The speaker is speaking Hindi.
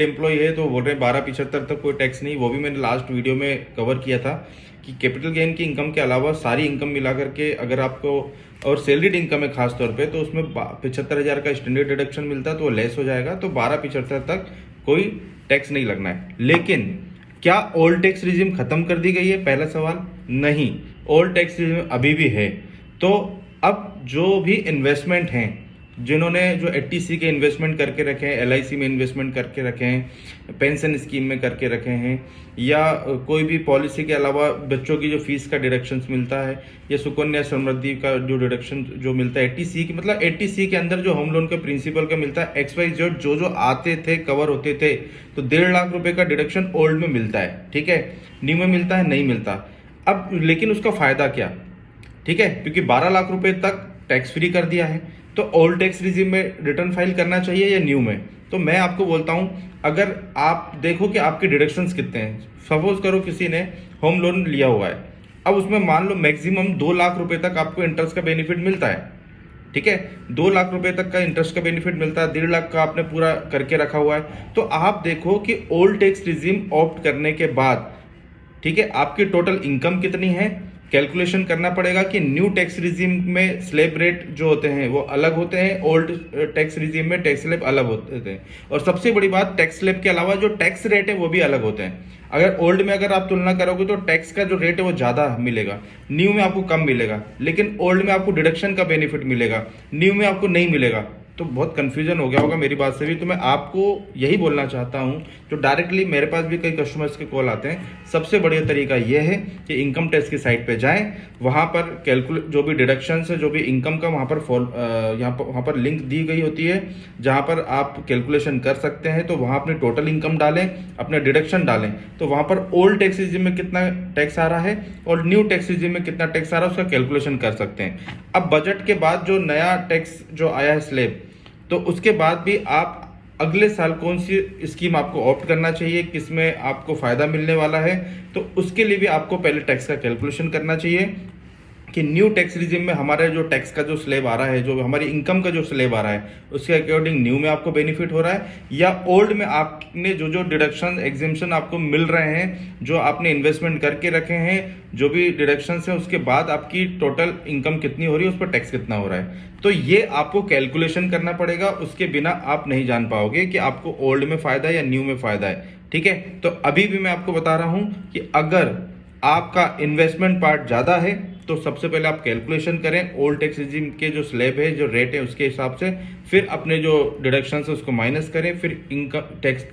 एम्प्लॉय है तो बोल रहे हैं 12.75 तक कोई टैक्स नहीं। वो भी मैंने लास्ट वीडियो में कवर किया था कि कैपिटल गेन की इनकम के अलावा सारी इनकम मिला करके अगर आपको और सैलरीड इनकम है खास तौर पे, तो उसमें 75,000 का स्टैंडर्ड डिडक्शन मिलता है तो वो लेस हो जाएगा, तो 12.75 तक कोई टैक्स नहीं लगना है। लेकिन क्या ओल्ड टैक्स रिजिम खत्म कर दी गई है? पहला सवाल, नहीं, ओल्ड टैक्स रिजिम अभी भी है। तो अब जो भी इन्वेस्टमेंट हैं, जिन्होंने जो 80C के इन्वेस्टमेंट करके रखे हैं, LIC में इन्वेस्टमेंट करके रखे हैं, पेंशन स्कीम में करके रखे हैं, या कोई भी पॉलिसी के अलावा बच्चों की जो फीस का डिडक्शंस मिलता है, या सुकन्या समृद्धि का जो डिडक्शन जो मिलता है 80C की, मतलब 80C के अंदर जो होम लोन के प्रिंसिपल का मिलता है XYZ जो जो आते थे कवर होते थे, तो 1.5 लाख रुपए का डिडक्शन ओल्ड में मिलता है, ठीक है, न्यू में मिलता है नहीं मिलता। अब लेकिन उसका फायदा क्या, ठीक है, क्योंकि 12 लाख रुपए तक टैक्स फ्री कर दिया है, तो ओल्ड टैक्स रिजिम में रिटर्न फाइल करना चाहिए या न्यू में? तो मैं आपको बोलता हूं, अगर आप देखो कि आपके डिडक्शंस कितने हैं, सपोज करो किसी ने होम लोन लिया हुआ है, अब उसमें मान लो मैक्सिमम 2 लाख रुपए तक आपको इंटरेस्ट का बेनिफिट मिलता है, ठीक है, 2 लाख रुपए तक का इंटरेस्ट का बेनिफिट मिलता है, 1.5 लाख का आपने पूरा करके रखा हुआ है, तो आप देखो कि ओल्ड टैक्स रिजिम ऑप्ट करने के बाद, ठीक है, आपकी टोटल इनकम कितनी है, कैलकुलेशन करना पड़ेगा कि न्यू टैक्स रिजिम में स्लैब रेट जो होते हैं वो अलग होते हैं, ओल्ड टैक्स रिजिम में टैक्स स्लैब अलग होते हैं, और सबसे बड़ी बात, टैक्स स्लैब के अलावा जो टैक्स रेट है वो भी अलग होते हैं। अगर ओल्ड में अगर आप तुलना करोगे तो टैक्स का जो रेट है वो ज़्यादा मिलेगा, न्यू में आपको कम मिलेगा, लेकिन ओल्ड में आपको डिडक्शन का बेनिफिट मिलेगा, न्यू में आपको नहीं मिलेगा। तो बहुत कंफ्यूजन हो गया होगा मेरी बात से भी, तो मैं आपको यही बोलना चाहता हूं, जो डायरेक्टली मेरे पास भी कई कस्टमर्स के कॉल आते हैं, सबसे बढ़िया तरीका यह है कि इनकम टैक्स की साइट पे जाएं, वहां पर कैलकुलेट जो भी डिडक्शंस है, जो भी इनकम का वहां पर वहां पर लिंक दी गई होती है जहां पर आप कैलकुलेशन कर सकते हैं। तो वहां अपनी टोटल इनकम डालें, अपना डिडक्शन डालें, तो वहां पर ओल्ड टैक्स रिजिम में कितना टैक्स आ रहा है और न्यू टैक्स रिजिम में कितना टैक्स आ रहा है उसका कैलकुलेशन कर सकते हैं। अब बजट के बाद जो नया टैक्स जो आया है स्लैब, तो उसके बाद भी आप अगले साल कौन सी स्कीम आपको ऑप्ट करना चाहिए, किसमें आपको फायदा मिलने वाला है, तो उसके लिए भी आपको पहले टैक्स का कैलकुलेशन करना चाहिए कि न्यू टैक्स रिजिम में हमारे जो टैक्स का जो स्लैब आ रहा है, जो हमारी इनकम का जो स्लैब आ रहा है, उसके अकॉर्डिंग न्यू में आपको बेनिफिट हो रहा है, या ओल्ड में आपने जो जो डिडक्शन एग्जेम्पशन आपको मिल रहे हैं, जो आपने इन्वेस्टमेंट करके रखे हैं, जो भी डिडक्शंस हैं, उसके बाद आपकी टोटल इनकम कितनी हो रही है, उस पर टैक्स कितना हो रहा है। तो ये आपको कैलकुलेशन करना पड़ेगा, उसके बिना आप नहीं जान पाओगे कि आपको ओल्ड में फायदा है या न्यू में फायदा है, ठीक है। तो अभी भी मैं आपको बता रहा हूं कि अगर आपका इन्वेस्टमेंट पार्ट ज़्यादा है तो सबसे पहले आप कैलकुलेशन करें ओल्ड टैक्स रिजिम के जो स्लैब है, जो रेट है उसके हिसाब से, फिर अपने जो डिडक्शन है उसको माइनस करें, फिर इनकम टैक्स